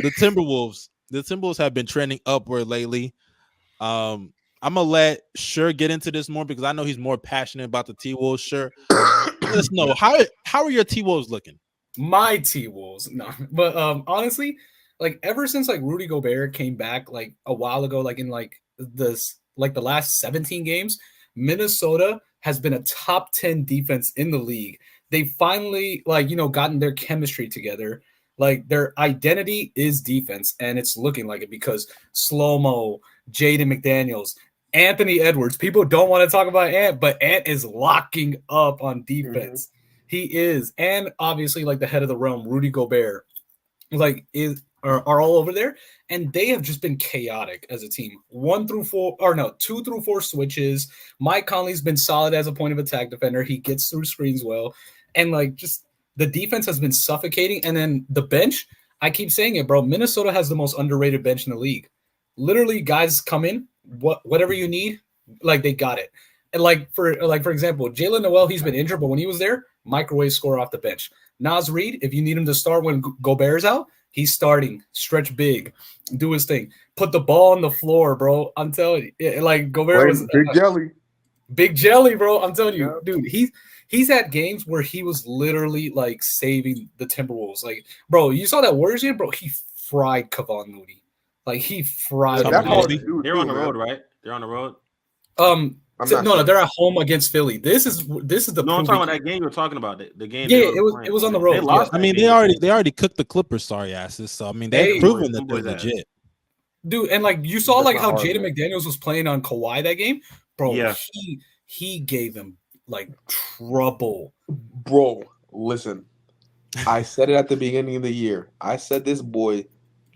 the Timberwolves have been trending upward lately. I'm gonna let Sher get into this more because I know he's more passionate about the T-Wolves. Sher, let us know how are your T-Wolves looking? My T-Wolves, no, but honestly, like ever since like Rudy Gobert came back like a while ago, like in like the last 17 games, Minnesota has been a top 10 defense in the league. They finally gotten their chemistry together. Like their identity is defense, and it's looking like it because Slow-Mo, Jaden McDaniels, Anthony Edwards. People don't want to talk about Ant, but Ant is locking up on defense. Mm-hmm. He is, and obviously, like the head of the realm, Rudy Gobert, are all over there, and they have just been chaotic as a team. 2 through 4 switches. Mike Conley's been solid as a point of attack defender. He gets through screens well, and like just the defense has been suffocating. And then the bench, I keep saying it, bro. Minnesota has the most underrated bench in the league. Literally, guys come in, whatever you need, like they got it. And for example, Jalen Noel, he's been injured, but when he was there, microwave score off the bench. Naz Reid, if you need him to start when Gobert's out, he's starting. Stretch big, do his thing. Put the ball on the floor, bro. I'm telling you, like Gobert was big jelly, bro. I'm telling you, dude. He's had games where he was literally like saving the Timberwolves. Like, bro, you saw that Warriors game, bro. He fried Kevon Mooney. Like he fried. They're on the road, right? They're on the road. No, they're at home against Philly. This is the. No, I'm talking about that game you were talking about. The game. Yeah, it was on the road. They lost. I mean, they already cooked the Clippers. Sorry asses. So I mean, they've proven that they're legit. Dude, and like you saw like how Jaden McDaniels was playing on Kawhi that game, bro. Yeah. He gave him like trouble. Bro, listen. I said it at the beginning of the year. I said this boy,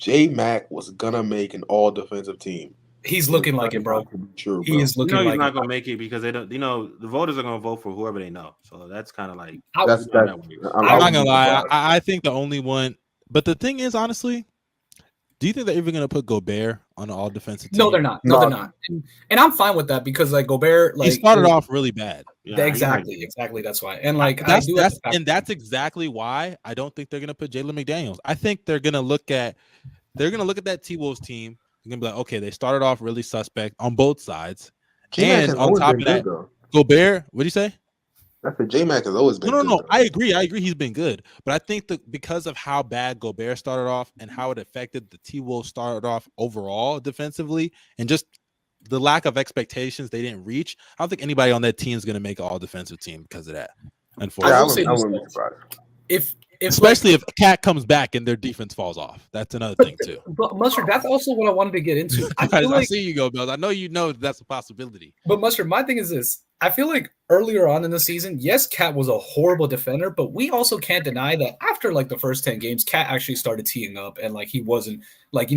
J-Mac, was gonna make an all defensive team. He's looking like it, bro. True, he is looking like he's not going to make it because they don't. The voters are going to vote for whoever they know. So that's kind of like I'm not gonna lie. I think the only one. But the thing is, honestly, do you think they're even going to put Gobert on an all defensive team? No, they're not. No, they're not. And I'm fine with that because like Gobert, like he started off really bad. Yeah, exactly. That's why. And like that's exactly why I don't think they're going to put Jalen McDaniels. I think they're going to look at that T-Wolves team. You're gonna be like, okay, they started off really suspect on both sides, J-Mac and on top of that, Gobert. What do you say? That's the J-Mac has always been. No. I agree. He's been good, but I think that because of how bad Gobert started off and how it affected the T-Wolves started off overall defensively, and just the lack of expectations they didn't reach, I don't think anybody on that team is gonna make an all defensive team because of that. Unfortunately, I wouldn't be surprised. Especially if Cat comes back and their defense falls off. That's another thing too. But Mustard, that's also what I wanted to get into. I see you go, Bill. I know you know that's a possibility. But Mustard, my thing is this. I feel like earlier on in the season, yes, Cat was a horrible defender, but we also can't deny that after like the first 10 games, Cat actually started teeing up and like he wasn't like,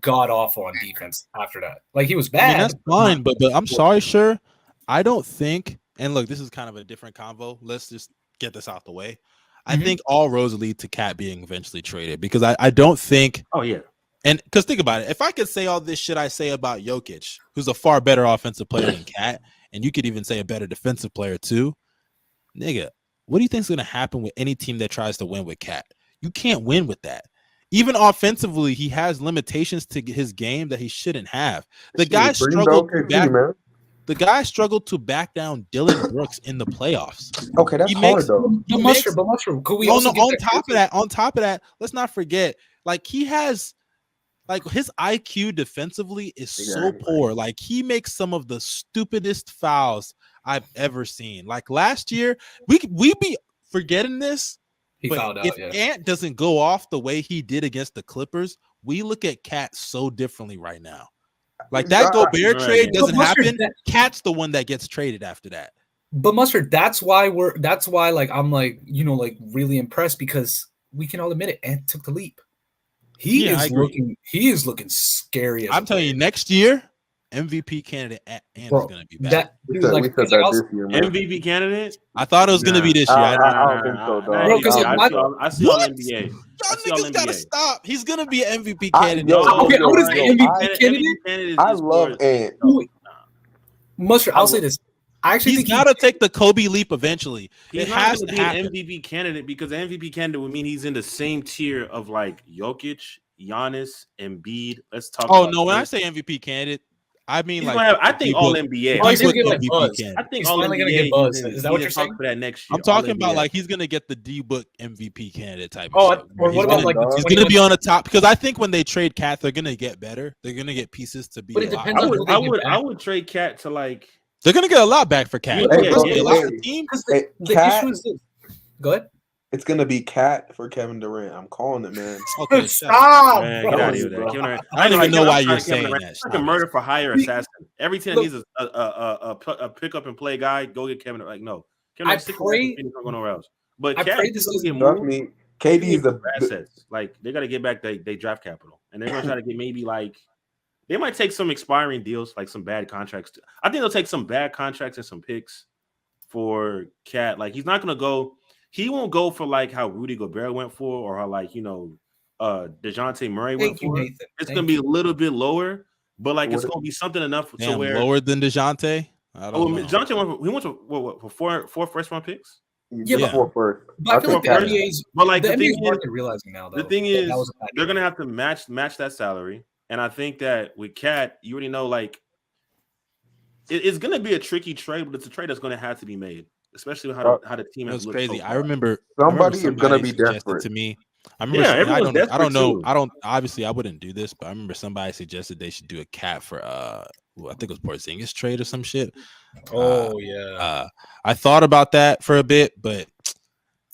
god awful on defense after that. Like he was bad. I mean, that's fine, but I'm sorry, Sher. I don't think, and look, this is kind of a different convo. Let's just get this out the way. I think all roads lead to Cat being eventually traded because I don't think. Oh yeah, and because think about it, if I could say all this shit I say about Jokic, who's a far better offensive player than Cat, and you could even say a better defensive player too, nigga, what do you think is going to happen with any team that tries to win with Cat? You can't win with that. Even offensively, he has limitations to his game that he shouldn't have. The guy struggled to back. The guy struggled to back down Dylan Brooks in the playoffs. Okay, that's hard though. But Mustard, could we also on top of that, let's not forget, like he has, like his IQ defensively is so poor. Like he makes some of the stupidest fouls I've ever seen. Like last year, we be forgetting this. If Ant doesn't go off the way he did against the Clippers, we look at Cat so differently right now. Like that Gobert trade doesn't happen. Cat's the one that gets traded after that. But Mustard, that's why like I'm like, like really impressed because we can all admit it. Ant took the leap. He is looking scary. I'm telling you, next year, MVP candidate Ant is gonna be back. MVP candidate? I thought it was gonna be this year. I don't think so, dog. I see on NBA. Y'all niggas gotta stop. He's gonna be an MVP candidate. What is the MVP candidate? I love Ant. Mustard, I'll say this. I actually he's got to take the Kobe leap eventually. He's not going to be an MVP candidate because the MVP candidate would mean he's in the same tier of like Jokic, Giannis, Embiid. Let's talk. Oh about no, when I this. say MVP candidate, I mean He's like gonna have, I think all NBA. Oh, he's gonna get like MVP buzz. candidate. I think He's all finally gonna NBA. get buzz. He's in- Is that he's what in you're talk saying? for that next year? I'm talking All about NBA. like he's gonna get the D-book MVP candidate type Oh, of shit. or what about like the He's 21 gonna be on the top because I think when they trade Cat, they're gonna get better. They're gonna get pieces to be. But it a lot depends on better. who they get I back. would trade Cat to like. They're gonna get a lot back for Cat. Hey, They're gonna get a lot hey, for the team. Because Hey, the Cat- issue is this. Go ahead. It's gonna be Cat for Kevin Durant. I'm calling it, man. Okay, Stop, Man, bro. get out of here, bro. Kevin Durant. I don't even know why I'm you're trying Kevin saying Durant. that. It's like a murder for hire assassin. Every team Look- needs a pick up and play guy. Go get Kevin Durant. Like no, Kevin I Durant pray- not go nowhere else. But I Cat pray is this gonna doesn't get Trust moved. me, KD is the Assets. Like they got to get back they draft capital, and they're gonna try to get maybe like they might take some expiring deals, like some bad contracts. I think they'll take some bad contracts and some picks for Cat. Like he's not gonna go. He won't go for like how Rudy Gobert went for, or how like DeJounte Murray went Thank you, for. Nathan. It's Thank gonna be you. a little bit lower, but like it's What- gonna be something enough to Damn, where lower than DeJounte. I don't know. DeJounte went for four first round picks. Yeah, Yeah. before first. But I feel like the Cat- NBA's But like the the NBA's thing is, market realizing now though. the thing that is, that was a bad they're trade. gonna have to match that salary, and I think that with Cat, you already know like it's gonna be a tricky trade, but it's a trade that's gonna have to be made, especially how the team It has was looked. crazy. So I far. remember Somebody is gonna be suggested desperate. to me. I remember. Yeah, I everyone's don't desperate know. too. I don't. Obviously, I wouldn't do this, but I remember somebody suggested they should do a Cat for I think it was Porzingis trade or some shit. Oh yeah. I thought about that for a bit, but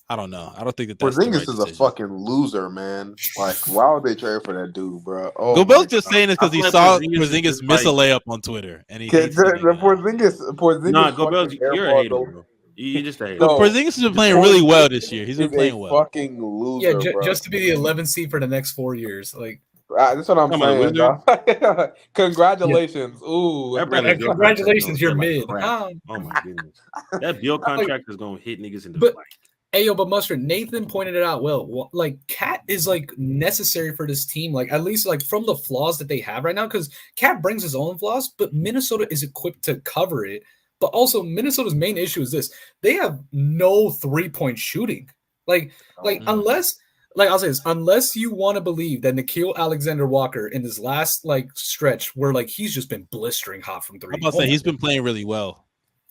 I don't know. I don't think that's the Porzingis right is a decision. fucking loser, man. Like, why would they trade for that dude, bro? Oh, Gobel's my just God. saying this because I he feel saw like Porzingis is Porzingis just miss a like- layup on Twitter, and he The hates getting, Porzingis Nah, Gobert, fucking you're a airball hater, though. bro. You're just a hater. No. Porzingis has been playing really well this year. He's been Is playing a well. fucking loser, Yeah, bro. just to be the 11th seed for the next 4 years. Like, That's what I'm Come on, saying, dog. Congratulations. Ooh, That brother's and Bill congratulations, contract you're don't feel mid. like crap. Oh my goodness, that Bill contract is gonna hit niggas in the But- like. hey, yo, but Mustard, Nathan pointed it out well. Like, Cat is like necessary for this team. Like, at least like from the flaws that they have right now, because Cat brings his own flaws, but Minnesota is equipped to cover it. But also, Minnesota's main issue is this: they have no 3-point shooting. Like unless, like I'll say this, unless you want to believe that Nickeil Alexander-Walker in this last like stretch, where like he's just been blistering hot from three. I'm about to say he's been playing really well.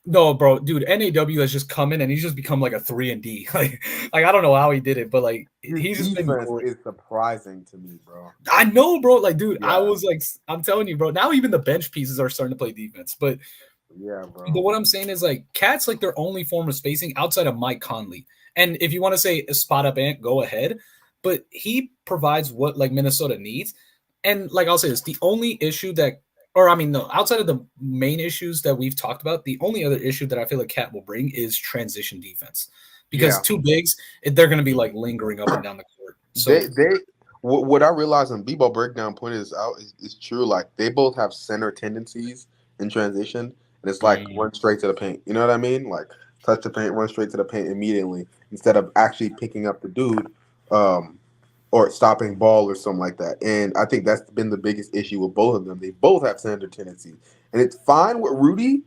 No, bro, dude, NAW has just come in and he's just become like a 3-and-D. Like I don't know how he did it, but like he's just been defense great. is surprising to me, bro. I know, bro. Like, dude, I Yeah. was like, I'm telling you, bro. Now even the bench pieces are starting to play defense. But Yeah, bro. what I'm saying is like Cat's like their only form of spacing outside of Mike Conley. And if you want to say a spot up Ant, go ahead. But he provides what like Minnesota needs. And like I'll say this, the only issue that, or I mean, no, outside of the main issues that we've talked about, the only other issue that I feel like Cat will bring is transition defense. Because Yeah. two bigs, they're going to be like lingering up and down the court. So What I realized when Bebo breakdown pointed this out is true. Like they both have center tendencies in transition, and it's like run straight to the paint. You know what I mean? Like touch the paint, run straight to the paint immediately instead of actually picking up the dude, or stopping ball or something like that. And I think that's been the biggest issue with both of them. They both have center tendencies, and it's fine with Rudy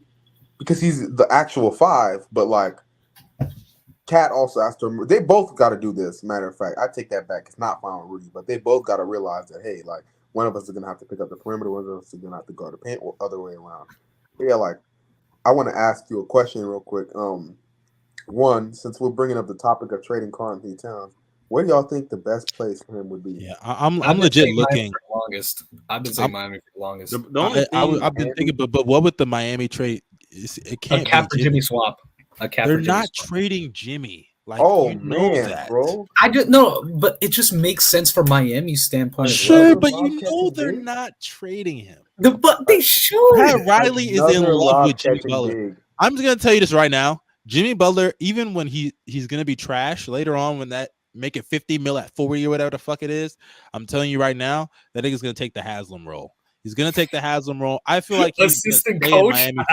because he's the actual 5, but like. Cat also has to. They both got to do this. Matter of fact, I take that back. It's not fine with Rudy, but they both got to realize that hey, like one of us is gonna have to pick up the perimeter, one of us is gonna have to guard the paint, or other way around. But yeah, like I want to ask you a question real quick. One, since we're bringing up the topic of trading Karl-Anthony Towns, where do y'all think the best place for him would be? Yeah, I'm I've been legit saying Miami looking. for the longest. I've been saying Miami for the longest. The only thing I've been thinking, but what with the Miami trade? It A can't cap be for Jimmy swap. A cap They're for Jimmy not swap. trading Jimmy. Like, Oh you know man, that. bro. I just no, but it just makes sense for Miami's standpoint. Sure, as well. but you Rob know catching they're big? not trading him. But they should. Pat Riley is in Another love lob with Jimmy catching Butler. big. I'm just gonna tell you this right now. Jimmy Butler, even when he's gonna be trash later on, when that make it 50 mil at 40 or whatever the fuck it is, I'm telling you right now, that nigga's gonna take the Haslam role. He's gonna take the Haslam role. I feel like he's gonna Assistant stay in coach? Miami.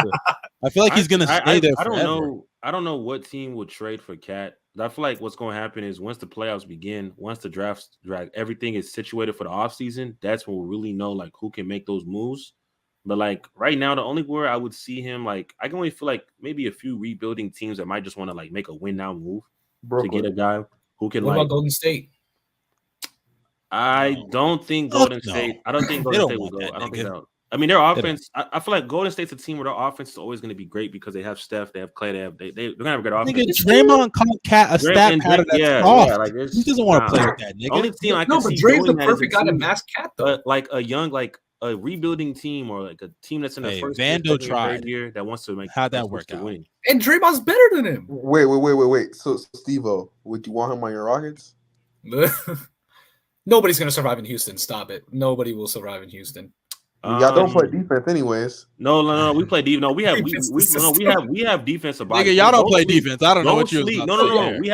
I feel like he's gonna stay there I forever. don't know. I don't know what team would trade for Cat. I feel like what's going to happen is once the playoffs begin, once the drafts drag, everything is situated for the offseason. That's when we'll really know like who can make those moves. But like right now, the only where I would see him, like I can only feel like maybe a few rebuilding teams that might just want to like make a win now move Brooklyn. to get a guy who can What like. about Golden State? I don't think Golden State. I don't think Golden State will go. I don't think that. I mean, their offense. I feel like Golden State's a team where their offense is always going to be great because they have Steph, they have Clay, they're gonna have a good offense. Nigga, Draymond called Cat a stat pattern that's soft. Like he doesn't want to play with that nigga. Only team I can see Dre's the doing perfect guy to team, mask Cat though. like a young, like a rebuilding team or like a team that's in the first Vando tried year that wants to make how'd that work out? Win. And Draymond's better than him. Wait. So Stevo, would you want him on your Rockets? Nobody's gonna survive in Houston. Stop it. Nobody will survive in Houston. Y'all don't play defense, anyways. No. We play defense. No, we have defensive bodies. Nigga, y'all don't play defense. I don't know what you're. No. We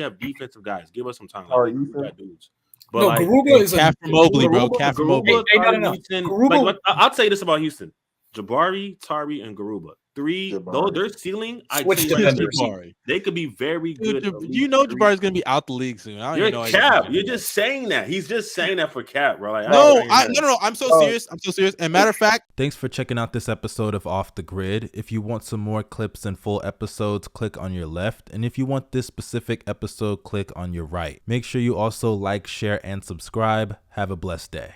have defensive guys. Give us some time. Like, dudes. But no, Garuba is Cat from Mobley, bro. Cat from Mobley. I'll tell you this about Houston: Jabari, Tari, and Garuba. Though their ceiling, they could be very good. You know Jabari's gonna be out the league soon. You're Cap. You're just saying that. He's just saying that for Cap, bro. Like, no. I'm so serious. I'm so serious. And matter of fact, thanks for checking out this episode of Off the Grid. If you want some more clips and full episodes, click on your left. And if you want this specific episode, click on your right. Make sure you also like, share, and subscribe. Have a blessed day.